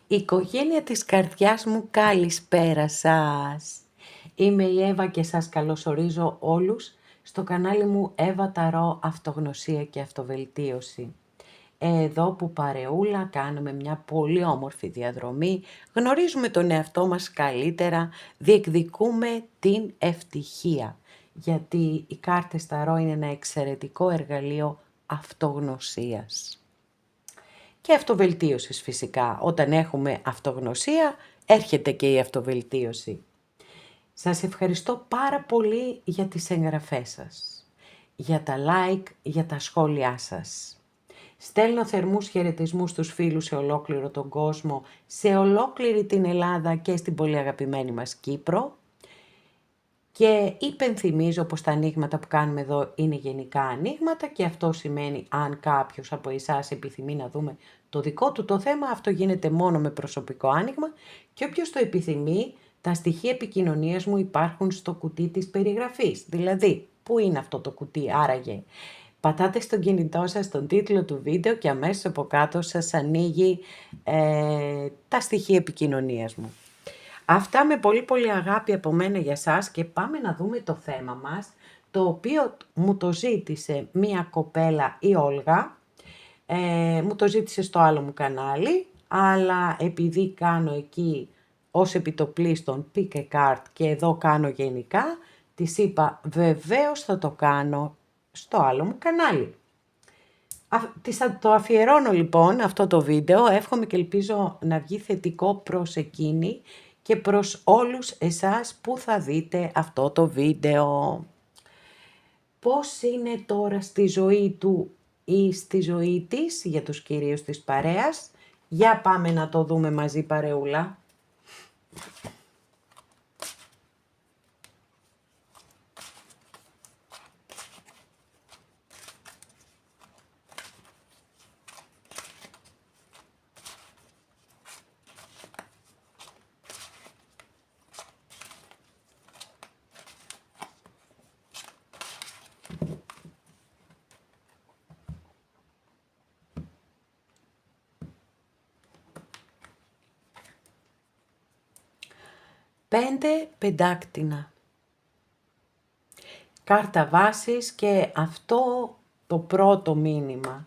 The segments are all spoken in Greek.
Οικογένεια της καρδιάς μου, καλησπέρα σας. Είμαι η Εύα και σας καλωσορίζω όλους στο κανάλι μου Εύα Ταρό Αυτογνωσία και Αυτοβελτίωση. Εδώ που παρεούλα κάνουμε μια πολύ όμορφη διαδρομή, γνωρίζουμε τον εαυτό μας καλύτερα, διεκδικούμε την ευτυχία. Γιατί οι κάρτες Ταρό είναι ένα εξαιρετικό εργαλείο αυτογνωσίας. Και αυτοβελτίωσης φυσικά. Όταν έχουμε αυτογνωσία, έρχεται και η αυτοβελτίωση. Σας ευχαριστώ πάρα πολύ για τις εγγραφές σας, για τα like, για τα σχόλιά σας. Στέλνω θερμούς χαιρετισμούς στους φίλους σε ολόκληρο τον κόσμο, σε ολόκληρη την Ελλάδα και στην πολύ αγαπημένη μας Κύπρο. Και υπενθυμίζω πως τα ανοίγματα που κάνουμε εδώ είναι γενικά ανοίγματα και αυτό σημαίνει αν κάποιος από εσάς επιθυμεί να δούμε το δικό του το θέμα, αυτό γίνεται μόνο με προσωπικό άνοιγμα και όποιος το επιθυμεί, τα στοιχεία επικοινωνίας μου υπάρχουν στο κουτί της περιγραφής. Δηλαδή, πού είναι αυτό το κουτί άραγε? Πατάτε στον κινητό σας τον τίτλο του βίντεο και αμέσως από κάτω σας ανοίγει τα στοιχεία επικοινωνίας μου. Αυτά με πολύ πολύ αγάπη από μένα για σας και πάμε να δούμε το θέμα μας, το οποίο μου το ζήτησε μία κοπέλα, η Όλγα, μου το ζήτησε στο άλλο μου κανάλι, αλλά επειδή κάνω εκεί ως επιτοπλίστων pick a card και εδώ κάνω γενικά, της είπα βεβαίως θα το κάνω στο άλλο μου κανάλι. Θα το αφιερώνω λοιπόν αυτό το βίντεο, εύχομαι και ελπίζω να βγει θετικό προς εκείνη και προς όλους εσάς που θα δείτε αυτό το βίντεο. Πώς είναι τώρα στη ζωή του ή στη ζωή της, για τους κυρίους της παρέας? Για πάμε να το δούμε μαζί παρεούλα. Πέντε πεντάκτηνα. Κάρτα βάσης και αυτό το πρώτο μήνυμα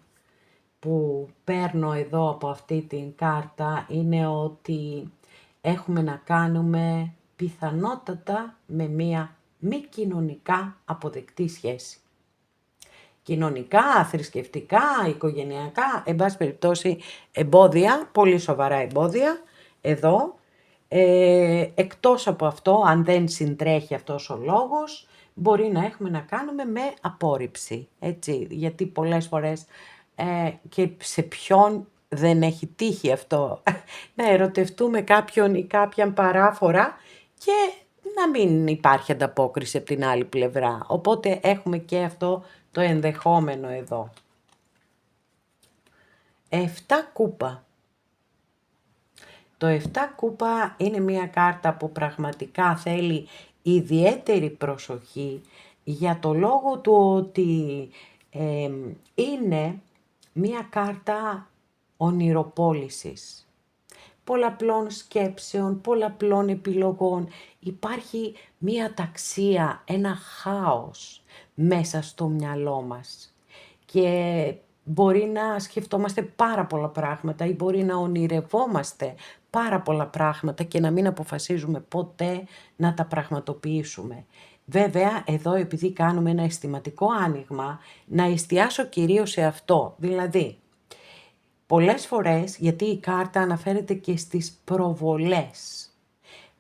που παίρνω εδώ από αυτή την κάρτα είναι ότι έχουμε να κάνουμε πιθανότατα με μία μη κοινωνικά αποδεκτή σχέση. Κοινωνικά, θρησκευτικά, οικογενειακά, εν πάση περιπτώσει εμπόδια, πολύ σοβαρά εμπόδια εδώ. Εκτός από αυτό, αν δεν συντρέχει αυτός ο λόγος, μπορεί να έχουμε να κάνουμε με απόρριψη, έτσι, γιατί πολλές φορές και σε ποιον δεν έχει τύχει αυτό, να ερωτευτούμε κάποιον ή κάποιαν παράφορα και να μην υπάρχει ανταπόκριση από την άλλη πλευρά. Οπότε έχουμε και αυτό το ενδεχόμενο εδώ. 7 κούπα. Το 7 κούπα είναι μια κάρτα που πραγματικά θέλει ιδιαίτερη προσοχή για το λόγο του ότι είναι μια κάρτα ονειροπόλησης. Πολλαπλών σκέψεων, πολλαπλών επιλογών. Υπάρχει μια ταξία, ένα χάος μέσα στο μυαλό μας. Και μπορεί να σκεφτόμαστε πάρα πολλά πράγματα ή μπορεί να ονειρευόμαστε πάρα πολλά πράγματα και να μην αποφασίζουμε ποτέ να τα πραγματοποιήσουμε. Βέβαια, εδώ επειδή κάνουμε ένα αισθηματικό άνοιγμα, να εστιάσω κυρίως σε αυτό, δηλαδή πολλές φορές, γιατί η κάρτα αναφέρεται και στις προβολές.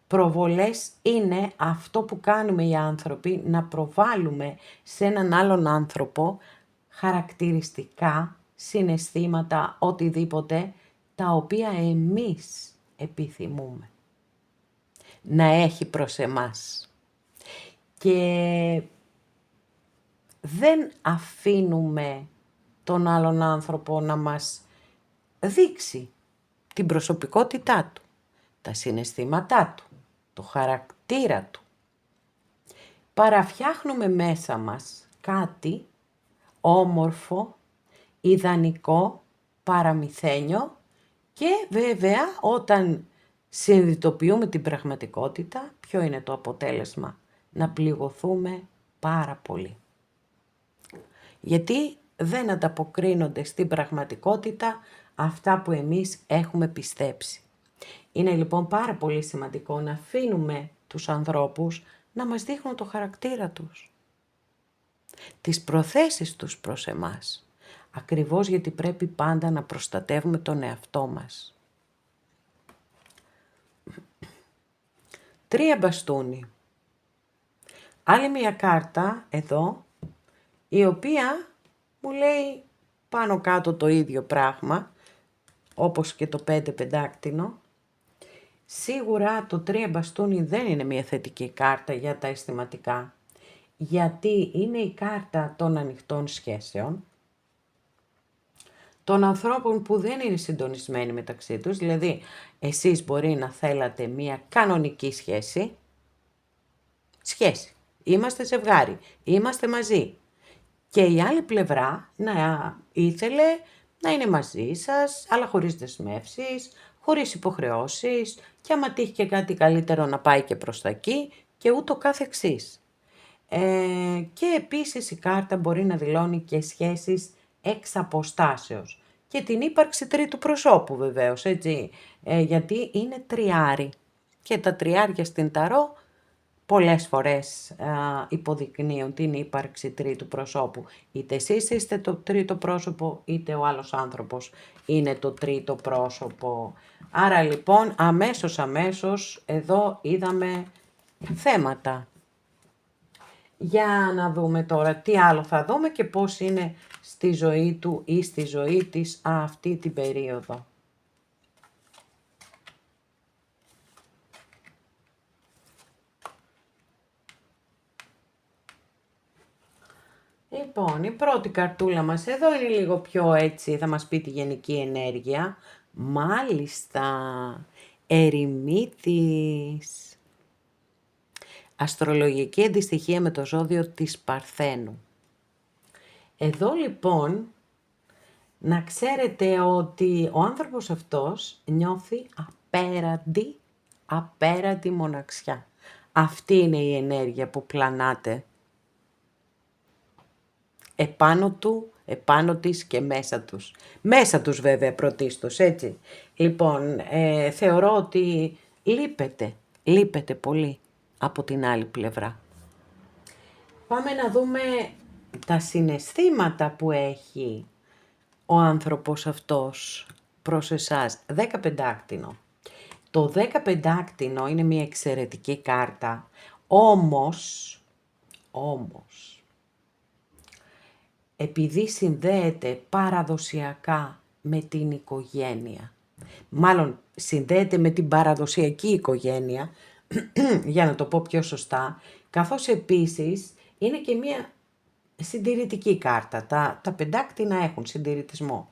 Προβολές είναι αυτό που κάνουμε οι άνθρωποι, να προβάλλουμε σε έναν άλλον άνθρωπο χαρακτηριστικά, συναισθήματα, οτιδήποτε, τα οποία εμείς επιθυμούμε να έχει προς εμάς. Και δεν αφήνουμε τον άλλον άνθρωπο να μας δείξει την προσωπικότητά του, τα συναισθήματά του, το χαρακτήρα του. Παραφτιάχνουμε μέσα μας κάτι όμορφο, ιδανικό, παραμυθένιο Και βέβαια όταν συνειδητοποιούμε την πραγματικότητα, ποιο είναι το αποτέλεσμα? Να πληγωθούμε πάρα πολύ. Γιατί δεν ανταποκρίνονται στην πραγματικότητα αυτά που εμείς έχουμε πιστέψει. Είναι λοιπόν πάρα πολύ σημαντικό να αφήνουμε τους ανθρώπους να μας δείχνουν το χαρακτήρα τους, τις προθέσεις τους προς εμάς. Ακριβώς γιατί πρέπει πάντα να προστατεύουμε τον εαυτό μας. 3 μπαστούνι. Άλλη μια κάρτα εδώ, η οποία μου λέει πάνω κάτω το ίδιο πράγμα, όπως και το 5 πεντάκτηνο. Σίγουρα το 3 μπαστούνι δεν είναι μια θετική κάρτα για τα αισθηματικά, γιατί είναι η κάρτα των ανοιχτών σχέσεων, των ανθρώπων που δεν είναι συντονισμένοι μεταξύ τους, δηλαδή εσείς μπορεί να θέλατε μια κανονική σχέση, είμαστε ζευγάρι, είμαστε μαζί, και η άλλη πλευρά να ήθελε να είναι μαζί σας, αλλά χωρίς δεσμεύσεις, χωρίς υποχρεώσεις, και άμα τύχει και κάτι καλύτερο να πάει και προς τα εκεί και ούτω καθεξής. Και επίσης η κάρτα μπορεί να δηλώνει και σχέσεις εξ αποστάσεως και την ύπαρξη τρίτου προσώπου βεβαίως, έτσι, γιατί είναι τριάρι και τα τριάρια στην ταρό πολλές φορές υποδεικνύουν την ύπαρξη τρίτου προσώπου. Είτε εσείς είστε το τρίτο πρόσωπο, είτε ο άλλος άνθρωπος είναι το τρίτο πρόσωπο. Άρα λοιπόν αμέσως εδώ είδαμε θέματα. Για να δούμε τώρα τι άλλο θα δούμε και πώς είναι στη ζωή του ή στη ζωή της αυτή την περίοδο. Λοιπόν, η πρώτη καρτούλα μας εδώ είναι λίγο πιο έτσι, θα μας πει τη γενική ενέργεια. Μάλιστα, ερημίτης. Αστρολογική αντιστοιχεία με το ζώδιο της Παρθένου. Εδώ λοιπόν, να ξέρετε ότι ο άνθρωπος αυτός νιώθει απέραντη μοναξιά. Αυτή είναι η ενέργεια που πλανάται επάνω του, επάνω της και μέσα τους. Μέσα τους βέβαια πρωτίστως, έτσι. Λοιπόν, θεωρώ ότι λείπεται πολύ από την άλλη πλευρά. Πάμε να δούμε τα συναισθήματα που έχει ο άνθρωπος αυτός προς εσάς. 10 πεντάκτηνο. Το 10 πεντάκτηνο είναι μια εξαιρετική κάρτα, όμως, επειδή συνδέεται παραδοσιακά με την οικογένεια, μάλλον συνδέεται με την παραδοσιακή οικογένεια, για να το πω πιο σωστά, καθώς επίσης είναι και μια συντηρητική κάρτα. Τα πεντάκτηνα έχουν συντηρητισμό.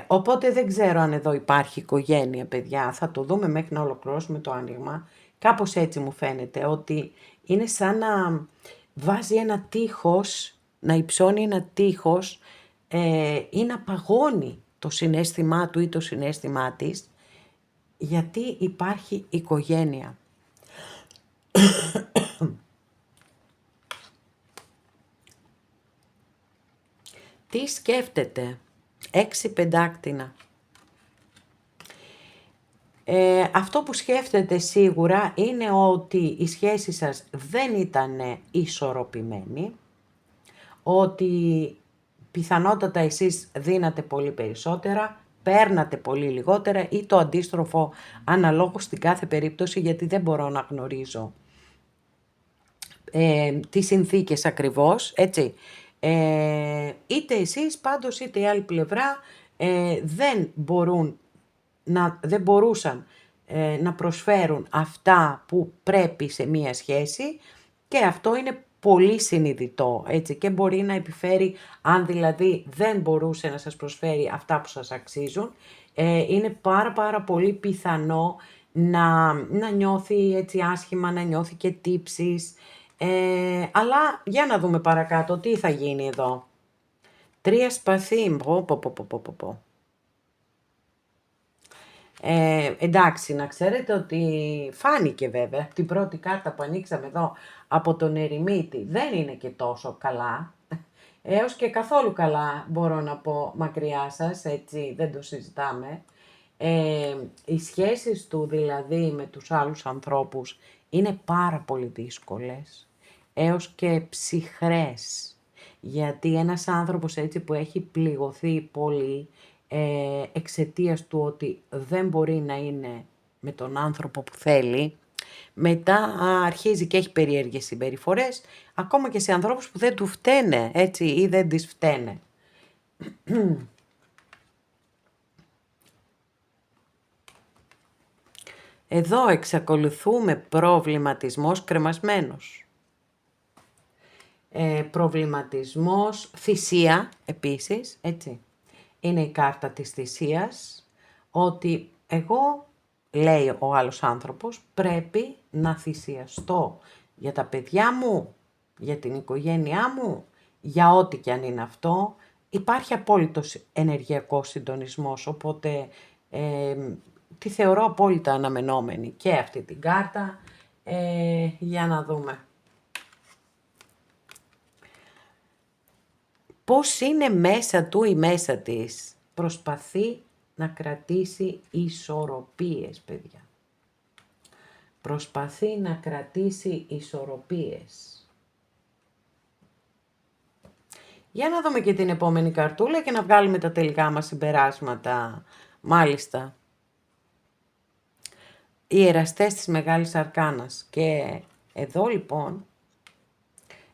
Οπότε δεν ξέρω αν εδώ υπάρχει οικογένεια, παιδιά. Θα το δούμε μέχρι να ολοκληρώσουμε το άνοιγμα. Κάπως έτσι μου φαίνεται, ότι είναι σαν να βάζει ένα τείχος, να υψώνει ένα τείχος ή να παγώνει το συναίσθημά του ή το συναίσθημά της, γιατί υπάρχει οικογένεια. Τι σκέφτεται? 6 πεντάκτηνα. Αυτό που σκέφτεται σίγουρα είναι ότι η σχέση σας δεν ήταν ισορροπημένη, ότι πιθανότατα εσείς δίνατε πολύ περισσότερα, παίρνατε πολύ λιγότερα ή το αντίστροφο αναλόγως στην κάθε περίπτωση, γιατί δεν μπορώ να γνωρίζω τις συνθήκες ακριβώς, έτσι. Είτε εσείς πάντως είτε η άλλη πλευρά δεν μπορούσαν να προσφέρουν αυτά που πρέπει σε μία σχέση, και αυτό είναι πολύ συνειδητό, έτσι, και μπορεί να επιφέρει, αν δηλαδή δεν μπορούσε να σας προσφέρει αυτά που σας αξίζουν, είναι πάρα πολύ πιθανό να νιώθει έτσι άσχημα, να νιώθει και τύψεις, αλλά για να δούμε παρακάτω τι θα γίνει εδώ. 3 σπαθί, Εντάξει, να ξέρετε ότι φάνηκε βέβαια την πρώτη κάρτα που ανοίξαμε εδώ από τον Ερημίτη. Δεν είναι και τόσο καλά, έως και καθόλου καλά μπορώ να πω μακριά σας, έτσι δεν το συζητάμε. Οι σχέσεις του δηλαδή με τους άλλους ανθρώπους είναι πάρα πολύ δύσκολες, έως και ψυχρές. Γιατί ένας άνθρωπος έτσι που έχει πληγωθεί πολύ εξαιτίας του ότι δεν μπορεί να είναι με τον άνθρωπο που θέλει, μετά αρχίζει και έχει περίεργες συμπεριφορές, ακόμα και σε ανθρώπους που δεν του φταίνε, έτσι, ή δεν τις φταίνε. Εδώ εξακολουθούμε προβληματισμός κρεμασμένος. Προβληματισμός, θυσία επίσης, έτσι. Είναι η κάρτα της θυσίας, ότι εγώ, λέει ο άλλος άνθρωπος, πρέπει να θυσιαστώ για τα παιδιά μου, για την οικογένειά μου, για ό,τι και αν είναι αυτό. Υπάρχει απόλυτος ενεργειακός συντονισμός, οπότε τη θεωρώ απόλυτα αναμενόμενη και αυτή την κάρτα. Για να δούμε. Πώς είναι μέσα του ή μέσα της. Προσπαθεί να κρατήσει ισορροπίες, παιδιά. Προσπαθεί να κρατήσει ισορροπίες. Για να δούμε και την επόμενη καρτούλα και να βγάλουμε τα τελικά μας συμπεράσματα. Μάλιστα. Οι εραστές της Μεγάλης Αρκάνας. Και εδώ λοιπόν,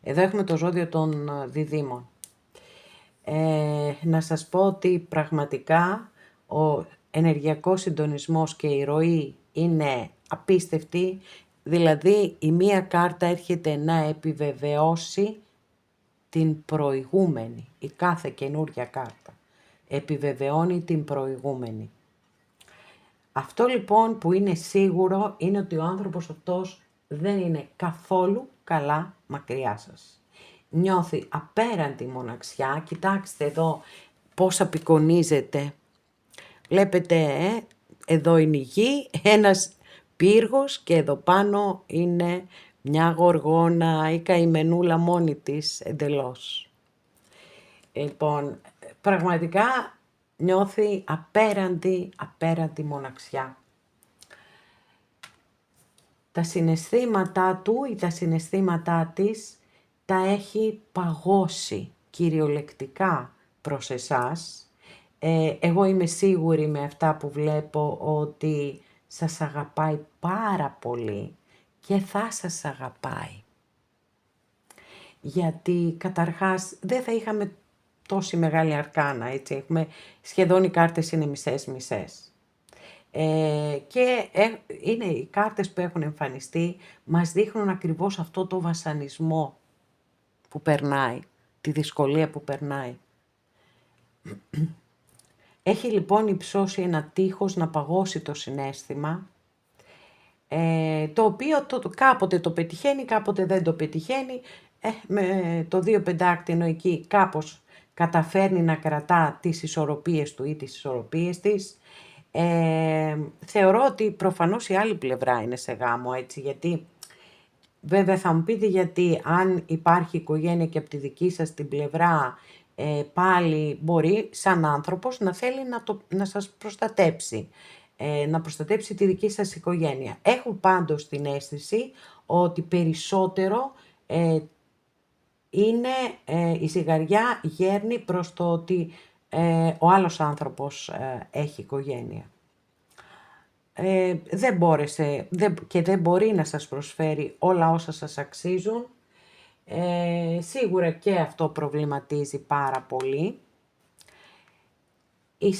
εδώ έχουμε το ζώδιο των διδήμων. Να σας πω ότι πραγματικά ο ενεργειακός συντονισμός και η ροή είναι απίστευτη, δηλαδή η μία κάρτα έρχεται να επιβεβαιώσει την προηγούμενη, η κάθε καινούρια κάρτα επιβεβαιώνει την προηγούμενη. Αυτό λοιπόν που είναι σίγουρο είναι ότι ο άνθρωπος αυτός δεν είναι καθόλου καλά μακριά σας. Νιώθει απέραντη μοναξιά. Κοιτάξτε εδώ πώς απεικονίζεται. Βλέπετε, εδώ είναι η γη, ένας πύργος και εδώ πάνω είναι μια γοργόνα ή καημενούλα μόνη της εντελώς. Λοιπόν, πραγματικά νιώθει απέραντη μοναξιά. Τα συναισθήματά του ή τα συναισθήματά της τα έχει παγώσει κυριολεκτικά προς εσάς. Εγώ είμαι σίγουρη με αυτά που βλέπω ότι σας αγαπάει πάρα πολύ και θα σας αγαπάει. Γιατί καταρχάς δεν θα είχαμε τόση μεγάλη αρκάνα, έτσι, έχουμε σχεδόν οι κάρτες είναι μισές-μισές. Και είναι οι κάρτες που έχουν εμφανιστεί, μας δείχνουν ακριβώς αυτό το βασανισμό που περνάει, τη δυσκολία που περνάει. Έχει λοιπόν υψώσει ένα τείχος να παγώσει το συναίσθημα, το οποίο κάποτε το πετυχαίνει, κάποτε δεν το πετυχαίνει. Με το 2 πεντάκτηνο εκεί κάπως καταφέρνει να κρατά τις ισορροπίες του ή τις ισορροπίες της. Θεωρώ ότι προφανώς η άλλη πλευρά είναι σε γάμο, έτσι, γιατί βέβαια θα μου πείτε γιατί αν υπάρχει οικογένεια και από τη δική σας την πλευρά πάλι μπορεί σαν άνθρωπος να θέλει να σας προστατέψει, να προστατέψει τη δική σας οικογένεια. Έχω πάντως την αίσθηση ότι περισσότερο είναι η ζυγαριά γέρνει προς το ότι ο άλλος άνθρωπος έχει οικογένεια. Δεν μπόρεσε και δεν μπορεί να σας προσφέρει όλα όσα σας αξίζουν. Σίγουρα και αυτό προβληματίζει πάρα πολύ. Οι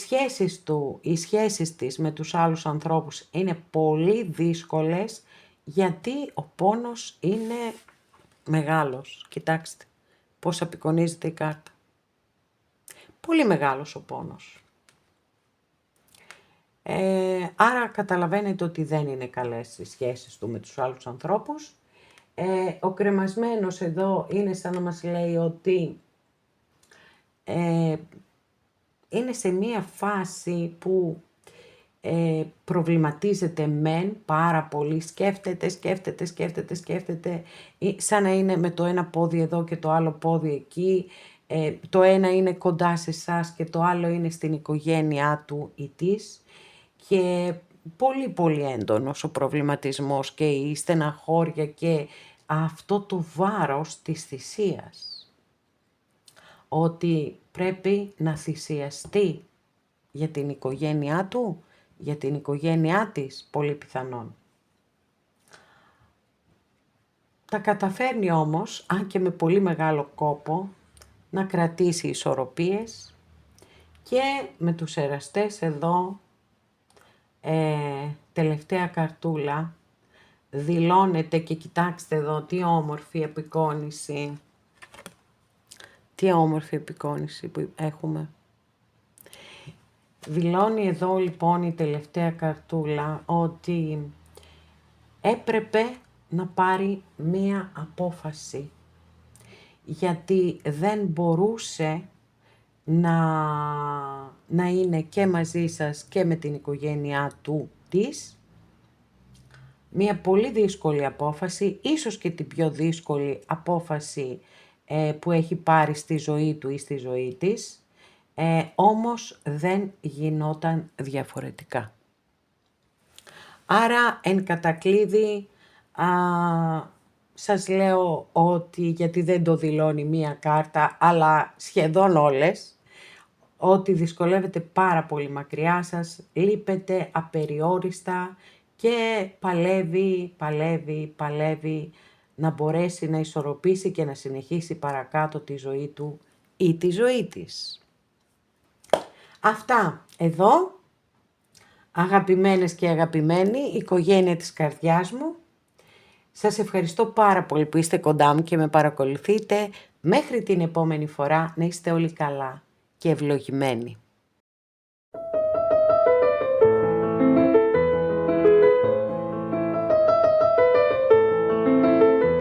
σχέσεις της με τους άλλους ανθρώπους είναι πολύ δύσκολες γιατί ο πόνος είναι μεγάλος. Κοιτάξτε πώς απεικονίζεται η κάρτα. Πολύ μεγάλος ο πόνος. Άρα καταλαβαίνετε ότι δεν είναι καλές οι σχέσεις του με τους άλλους ανθρώπους. Ο κρεμασμένος εδώ είναι σαν να μας λέει ότι είναι σε μία φάση που προβληματίζεται μεν πάρα πολύ, σκέφτεται, σαν να είναι με το ένα πόδι εδώ και το άλλο πόδι εκεί, το ένα είναι κοντά σε εσάς και το άλλο είναι στην οικογένειά του ή της, και πολύ πολύ έντονος ο προβληματισμός και η στεναχώρια και αυτό το βάρος της θυσίας, ότι πρέπει να θυσιαστεί για την οικογένειά του, για την οικογένειά της, πολύ πιθανόν. Τα καταφέρνει όμως, αν και με πολύ μεγάλο κόπο, να κρατήσει ισορροπίες και με τους εραστές εδώ, τελευταία καρτούλα, δηλώνεται, και κοιτάξτε εδώ τι όμορφη απεικόνηση, που έχουμε. Δηλώνει εδώ λοιπόν η τελευταία καρτούλα ότι έπρεπε να πάρει μία απόφαση, γιατί δεν μπορούσε να είναι και μαζί σας και με την οικογένειά του της. Μία πολύ δύσκολη απόφαση, ίσως και την πιο δύσκολη απόφαση που έχει πάρει στη ζωή του ή στη ζωή της, όμως δεν γινόταν διαφορετικά. Άρα, εν κατακλείδη, σας λέω ότι, γιατί δεν το δηλώνει μία κάρτα, αλλά σχεδόν όλες, ότι δυσκολεύεται πάρα πολύ μακριά σας, λείπετε απεριόριστα και παλεύει να μπορέσει να ισορροπήσει και να συνεχίσει παρακάτω τη ζωή του ή τη ζωή της. Αυτά εδώ, αγαπημένες και αγαπημένοι, οικογένεια της καρδιάς μου. Σας ευχαριστώ πάρα πολύ που είστε κοντά μου και με παρακολουθείτε. Μέχρι την επόμενη φορά να είστε όλοι καλά και ευλογημένοι.